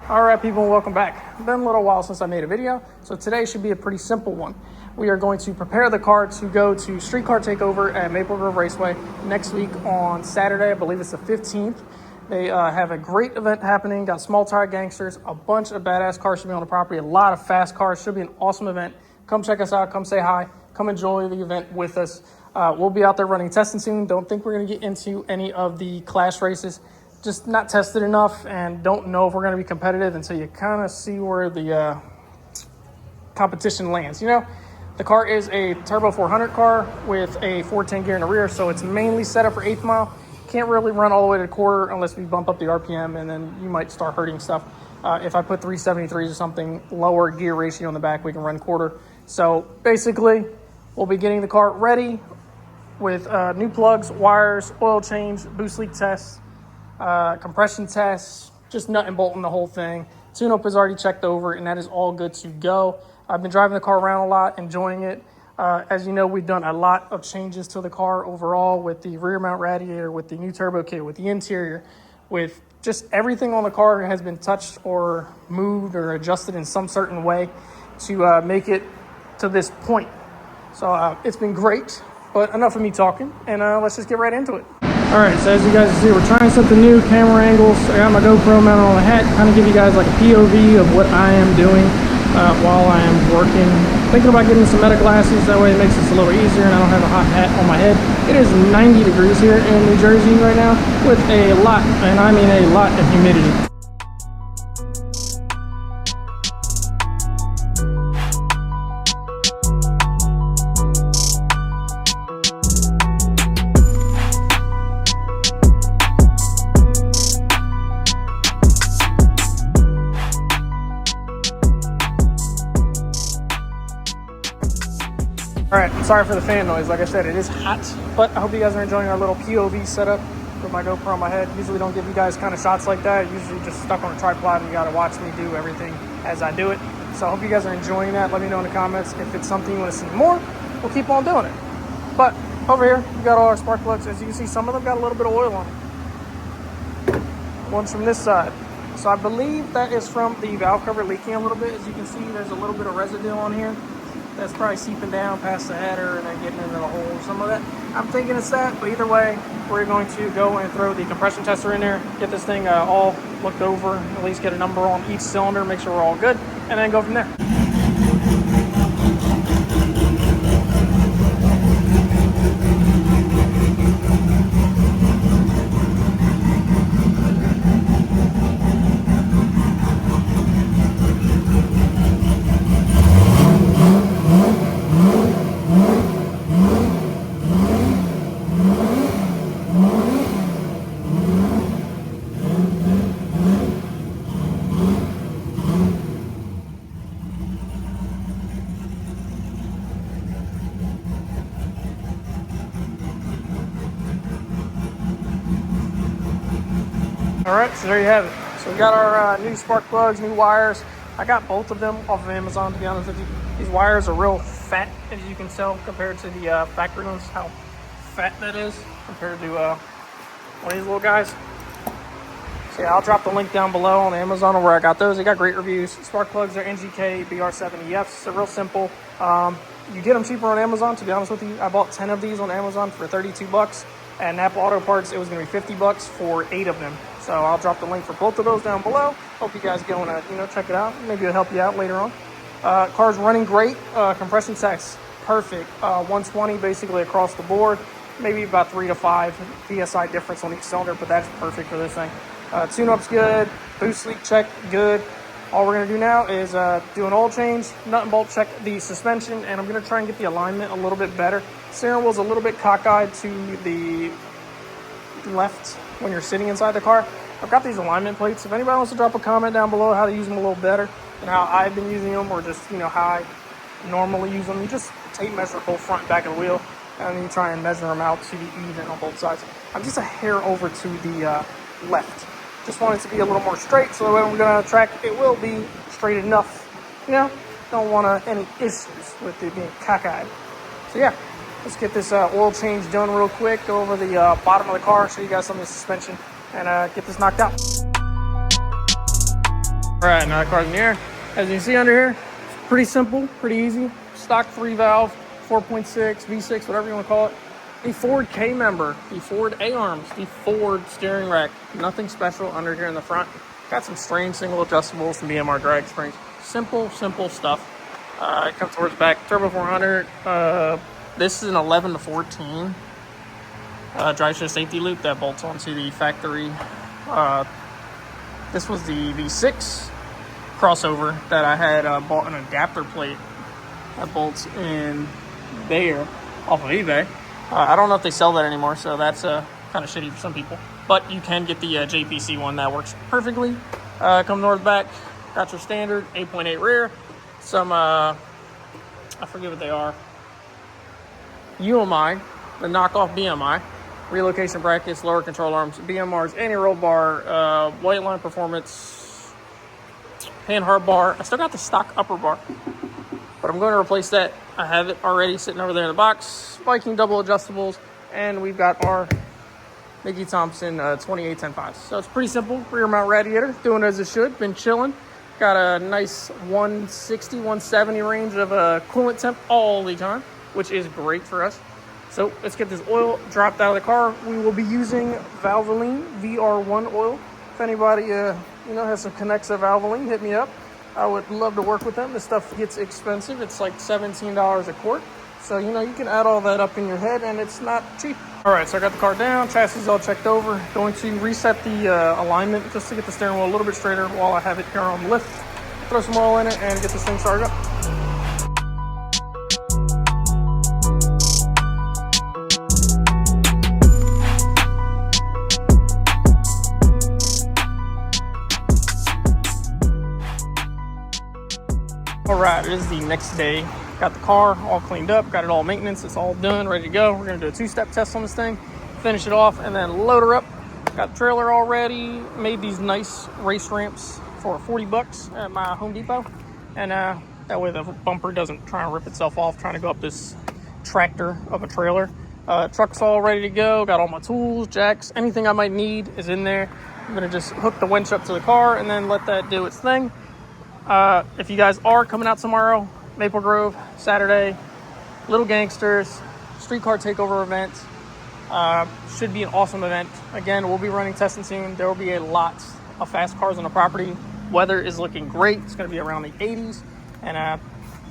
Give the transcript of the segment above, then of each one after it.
All right, people, welcome back. It's been a little while since I made a video, so today should be a pretty simple one. We are going to prepare the car to go to Street Car Takeover at Maple Grove Raceway next week on Saturday. I believe it's the 15th. They have a great event happening. Got small tire gangsters, a bunch of badass cars should be on the property, a lot of fast cars. Should be an awesome event. Come check us out. Come say hi. Come enjoy the event with us. We'll be out there running testing soon. Don't think we're going to get into any of the class races. Just not tested enough and don't know if we're going to be competitive until you kind of see where the competition lands. You know, the car is a Turbo 400 car with a 410 gear in the rear, so it's mainly set up for 8th mile. Can't really run all the way to the quarter unless we bump up the RPM, and then you might start hurting stuff. If I put 373s or something, lower gear ratio in the back, we can run quarter. So basically, we'll be getting the car ready with new plugs, wires, oil change, boost leak tests, compression tests, just nut and bolting the whole thing. Tune-up is already checked over, and that is all good to go. I've been driving the car around a lot, enjoying it. As you know, we've done a lot of changes to the car overall with the rear mount radiator, with the new turbo kit, with the interior, with just everything on the car has been touched or moved or adjusted in some certain way to make it to this point. So it's been great, but enough of me talking, and let's just get right into it. All right, so as you guys can see, we're trying something new, camera angles. I got my GoPro mounted on the hat, kind of give you guys like a POV of what I am doing while I am working. Thinking about getting some meta glasses, that way it makes this a little easier and I don't have a hot hat on my head. It is 90 degrees here in New Jersey right now with a lot, and I mean a lot, of humidity. All right, I'm sorry for the fan noise. Like I said, it is hot, but I hope you guys are enjoying our little POV setup with my GoPro on my head. Usually don't give you guys kind of shots like that. Usually just stuck on a tripod and you gotta watch me do everything as I do it. So I hope you guys are enjoying that. Let me know in the comments if it's something you want to see more. We'll keep on doing it. But over here, we got all our spark plugs. As you can see, some of them got a little bit of oil on them. One's from this side. So I believe that is from the valve cover leaking a little bit. As you can see, there's a little bit of residue on here. That's probably seeping down past the header and then getting into the hole or some of that. I'm thinking it's that, but either way, we're going to go and throw the compression tester in there, get this thing all looked over, at least get a number on each cylinder, make sure we're all good, and then go from there. All right, so there you have it. So we got our new spark plugs, new wires. I got both of them off of Amazon, to be honest with you. These wires are real fat, as you can tell, compared to the factory ones, how fat that is compared to one of these little guys. So yeah, I'll drop the link down below on Amazon where I got those. They got great reviews. Spark plugs are NGK BR7EFs. They're real simple. You get them cheaper on Amazon, to be honest with you. I bought 10 of these on Amazon for 32 bucks. At Napa Auto Parts, it was going to be 50 bucks for 8 of them. So I'll drop the link for both of those down below. Hope you guys go and check it out. Maybe it'll help you out later on. Car's running great. Compression text perfect. 120 basically across the board. Maybe about 3 to 5 psi difference on each cylinder, but that's perfect for this thing. Tune-up's good. Boost leak check good. All we're going to do now is do an oil change, nut and bolt check the suspension, and I'm going to try and get the alignment a little bit better. Steering wheel's a little bit cockeyed to the left when you're sitting inside the car. I've got these alignment plates. If anybody wants to drop a comment down below how to use them a little better and how I've been using them, or just how I normally use them, you just tape measure both front and back of the wheel, and then you try and measure them out to be even on both sides. I'm just a hair over to the left. Just want it to be a little more straight, so that when we're going on the track, it will be straight enough. Don't want any issues with it being cockeyed. So yeah, let's get this oil change done real quick. Go over the bottom of the car, show you guys some of the suspension, and get this knocked out. All right, now the car's in the air. As you can see under here, it's pretty simple, pretty easy. Stock 3-valve, 4.6, V6, whatever you want to call it. The Ford K member, the Ford A-arms, the Ford steering rack. Nothing special under here in the front. Got some strange single adjustables, some BMR drag springs. Simple stuff. It comes towards the back. Turbo 400. This is an 11 to 14 drive shaft safety loop that bolts onto the factory. This was the V6 crossover that I had bought an adapter plate that bolts in there off of eBay. I don't know if they sell that anymore, so that's kind of shitty for some people. But you can get the JPC one that works perfectly. Come north back, got your standard 8.8 rear. Some, I forget what they are. UMI, the knockoff BMI. Relocation brackets, lower control arms, BMRs, anti-roll bar, white line performance, Panhard bar. I still got the stock upper bar, but I'm going to replace that. I have it already sitting over there in the box. Viking double adjustables, and we've got our Mickey Thompson 28 10.5. So it's pretty simple. Rear mount radiator, doing as it should. Been chilling. Got a nice 160, 170 range of coolant temp all the time, which is great for us. So let's get this oil dropped out of the car. We will be using Valvoline VR1 oil. If anybody has some Connexa Valvoline, hit me up. I would love to work with them. This stuff gets expensive. It's like $17 a quart. So, you can add all that up in your head, and it's not cheap. All right, so I got the car down. Chassis is all checked over. Going to reset the alignment just to get the steering wheel a little bit straighter while I have it here on the lift. Throw some oil in it and get this thing started up. All right, it is the next day. Got the car all cleaned up, got it all maintenance, it's all done, ready to go. We're gonna do a 2-step test on this thing, finish it off, and then load her up. Got the trailer all ready, made these nice race ramps for $40 at my Home Depot. And that way the bumper doesn't try and rip itself off trying to go up this tractor of a trailer. Truck's all ready to go, got all my tools, jacks, anything I might need is in there. I'm gonna just hook the winch up to the car and then let that do its thing. If you guys are coming out tomorrow, Maple Grove, Saturday, Little Gangsters, street car takeover event. Should be an awesome event. Again, we'll be running testing soon. There will be a lot of fast cars on the property. Weather is looking great. It's going to be around the 80s. And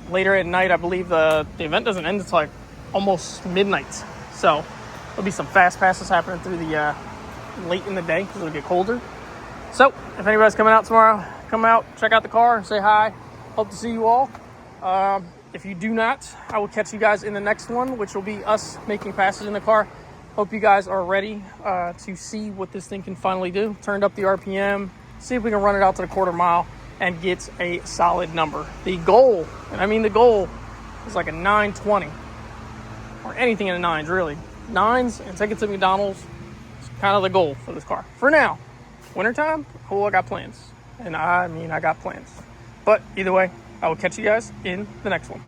later at night, I believe the event doesn't end until like almost midnight. So there'll be some fast passes happening through the late in the day because it'll get colder. So if anybody's coming out tomorrow, come out, check out the car, say hi. Hope to see you all. If you do not, I will catch you guys in the next one, which will be us making passes in the car. Hope you guys are ready to see what this thing can finally do. Turned up the RPM, see if we can run it out to the quarter mile and get a solid number. The goal, and I mean the goal, is like a 920 or anything in the 9s, really. 9s and take it to McDonald's is kind of the goal for this car. For now, wintertime, cool, I got plans. And I got plans. But either way, I will catch you guys in the next one.